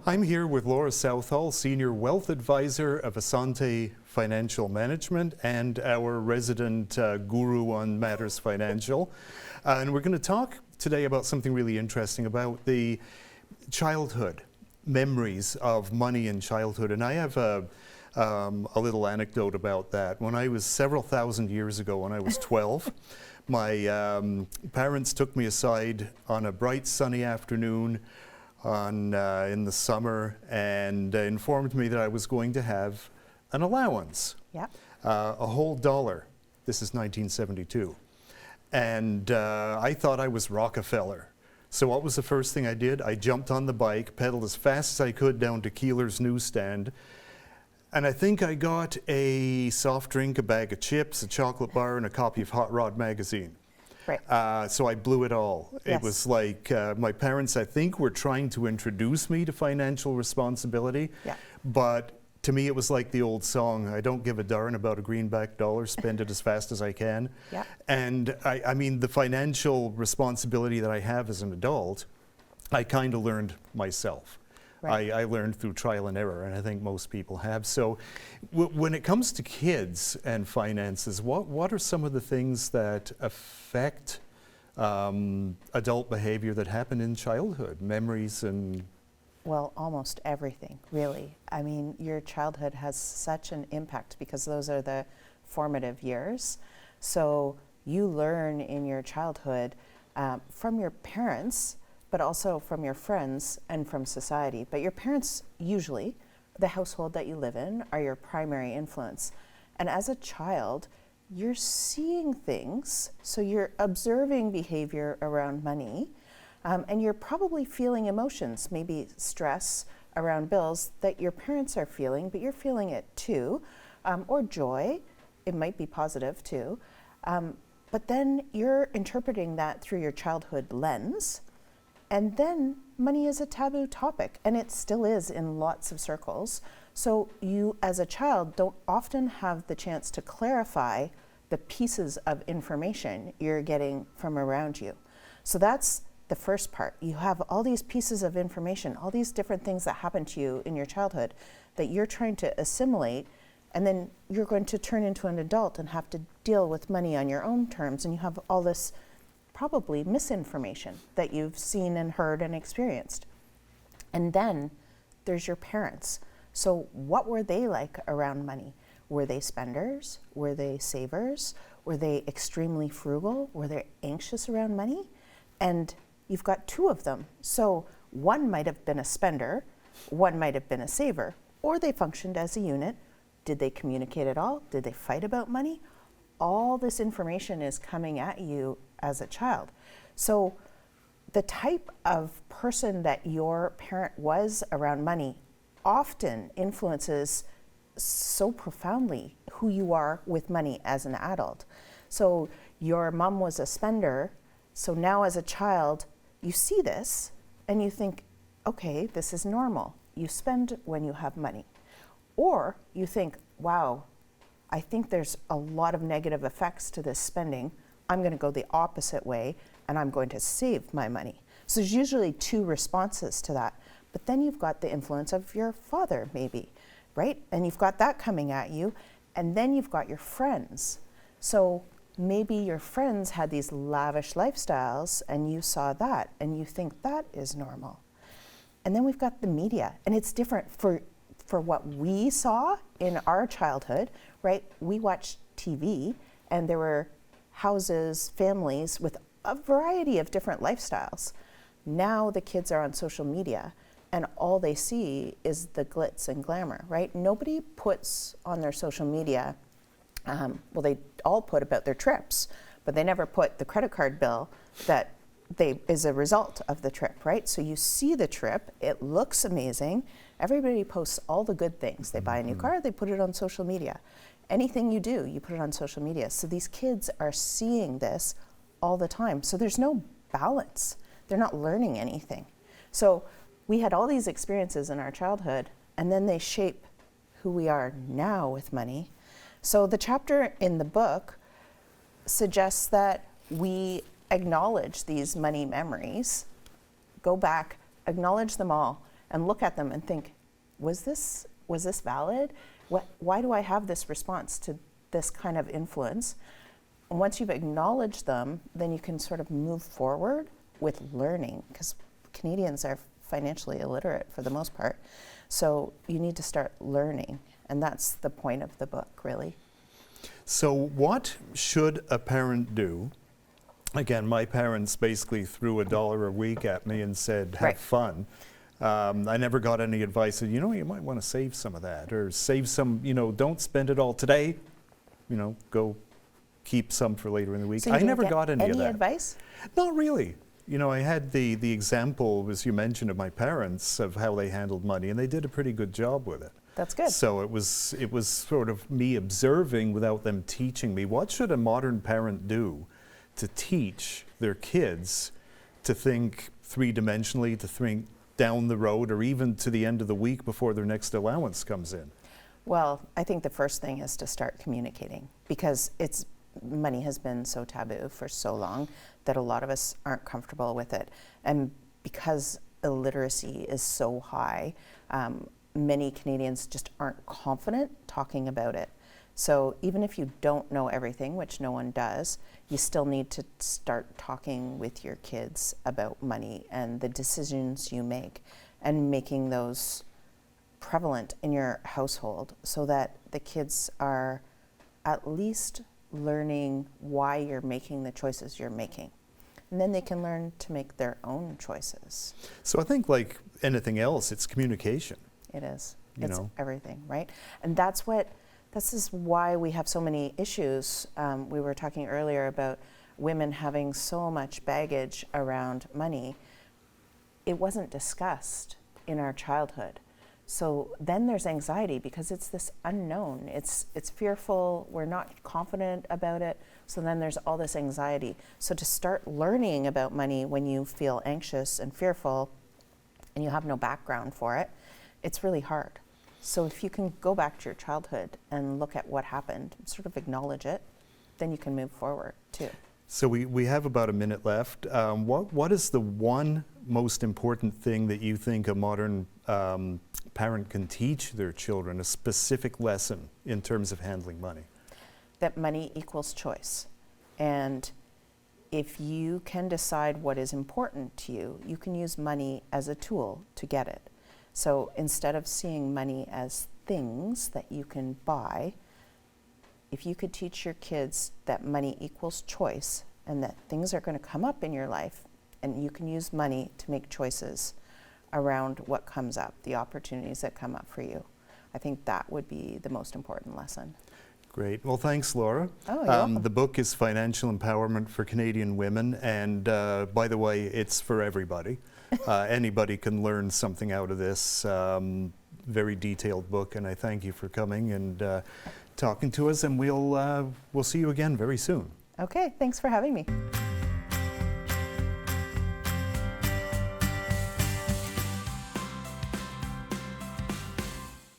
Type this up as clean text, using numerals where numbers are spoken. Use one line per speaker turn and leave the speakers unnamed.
I'm here with Laura Southall, Senior Wealth Advisor of Assante Financial Management and our resident guru on matters financial. And we're going to talk today about something really interesting about the childhood, memories of money in childhood. And I have a little anecdote about that. When I was several thousand years ago, when I was 12, my parents took me aside on a bright sunny afternoon in the summer and informed me that I was going to have an allowance, a whole $1. This is 1972. And I thought I was Rockefeller. So what was the first thing I did? I jumped on the bike, pedaled as fast as I could down to Keeler's newsstand, and I think I got a soft drink, a bag of chips, a chocolate bar, and a copy of Hot Rod magazine.
Right.
So I blew it all.
Yes.
It was like my parents, I think, were trying to introduce me to financial responsibility.
Yeah.
But to me, it was like the old song, I don't give a darn about a greenback dollar, spend it as fast as I can.
Yeah.
And I mean, the financial responsibility that I have as an adult, I kind of learned myself.
Right.
I learned through trial and error, and I think most people have. So when it comes to kids and finances, what are some of the things that affect adult behavior that happen in childhood, memories and...
Well, almost everything, really. I mean, your childhood has such an impact because those are the formative years. So you learn in your childhood from your parents, but also from your friends and from society. But your parents, usually, the household that you live in, are your primary influence. And as a child, you're seeing things, so you're observing behavior around money, and you're probably feeling emotions, maybe stress around bills that your parents are feeling, but you're feeling it too, or joy, it might be positive too. But then you're interpreting that through your childhood lens. And then money is a taboo topic, and it still is in lots of circles. So you, as a child, don't often have the chance to clarify the pieces of information you're getting from around you. So that's the first part. You have all these pieces of information, all these different things that happen to you in your childhood that you're trying to assimilate, and then you're going to turn into an adult and have to deal with money on your own terms, and you have all this probably misinformation that you've seen and heard and experienced. And then there's your parents. So what were they like around money? Were they spenders? Were they savers? Were they extremely frugal? Were they anxious around money? And you've got two of them. So one might have been a spender, one might have been a saver, or they functioned as a unit. Did they communicate at all? Did they fight about money? All this information is coming at you as a child. So the type of person that your parent was around money often influences so profoundly who you are with money as an adult. So your mom was a spender, so now as a child, you see this and you think, okay, this is normal. You spend when you have money. Or you think, wow, I think there's a lot of negative effects to this spending. I'm going to go the opposite way and I'm going to save my money. So there's usually two responses to that. But then you've got the influence of your father, maybe, right? And you've got that coming at you. And then you've got your friends. So maybe your friends had these lavish lifestyles and you saw that and you think that is normal. And then we've got the media, and it's different for what we saw in our childhood, right? We watched TV and there were houses, families with a variety of different lifestyles. Now the kids are on social media and all they see is the glitz and glamour, right? Nobody puts on their social media, well, they all put about their trips, but they never put the credit card bill that is a result of the trip, right? So you see the trip, it looks amazing. Everybody posts all the good things. They buy a new car, they put it on social media. Anything you do, you put it on social media. So these kids are seeing this all the time. So there's no balance. They're not learning anything. So we had all these experiences in our childhood, and then they shape who we are now with money. So the chapter in the book suggests that we acknowledge these money memories, go back, acknowledge them all, and look at them and think, was this valid? Why do I have this response to this kind of influence? And once you've acknowledged them, then you can sort of move forward with learning, because Canadians are financially illiterate for the most part. So you need to start learning, and that's the point of the book, really.
So what should a parent do? Again, my parents basically threw $1 a week at me and said, have fun. I never got any advice that, you might want to save some of that, or save some, don't spend it all today, go keep some for later in the week.
So you
I
didn't
never
get
got any of that.
advice?
Not really. I had the example, as you mentioned, of my parents, of how they handled money, and they did a pretty good job with it.
That's good.
So it was sort of me observing without them teaching me. What should a modern parent do to teach their kids to think three-dimensionally, to think down the road, or even to the end of the week before their next allowance comes in?
Well, I think the first thing is to start communicating, because money has been so taboo for so long that a lot of us aren't comfortable with it. And because illiteracy is so high, many Canadians just aren't confident talking about it. So even if you don't know everything, which no one does, you still need to start talking with your kids about money and the decisions you make, and making those prevalent in your household so that the kids are at least learning why you're making the choices you're making. And then they can learn to make their own choices.
So I think, like anything else, it's communication.
It is. It's everything, right? And this is why we have so many issues. We were talking earlier about women having so much baggage around money. It wasn't discussed in our childhood. So then there's anxiety, because it's this unknown. It's fearful. We're not confident about it. So then there's all this anxiety. So to start learning about money when you feel anxious and fearful and you have no background for it, it's really hard. So if you can go back to your childhood and look at what happened, sort of acknowledge it, then you can move forward too.
So we have about a minute left. What is the one most important thing that you think a modern parent can teach their children, a specific lesson in terms of handling money?
That money equals choice. And if you can decide what is important to you, you can use money as a tool to get it. So instead of seeing money as things that you can buy, if you could teach your kids that money equals choice, and that things are going to come up in your life, and you can use money to make choices around what comes up, the opportunities that come up for you, I think that would be the most important lesson.
Great. Well, thanks, Laura.
Oh, you're welcome.
The book is Financial Empowerment for Canadian Women, and by the way, it's for everybody. Anybody can learn something out of this very detailed book, and I thank you for coming and talking to us, and we'll see you again very soon.
Okay, thanks for having me.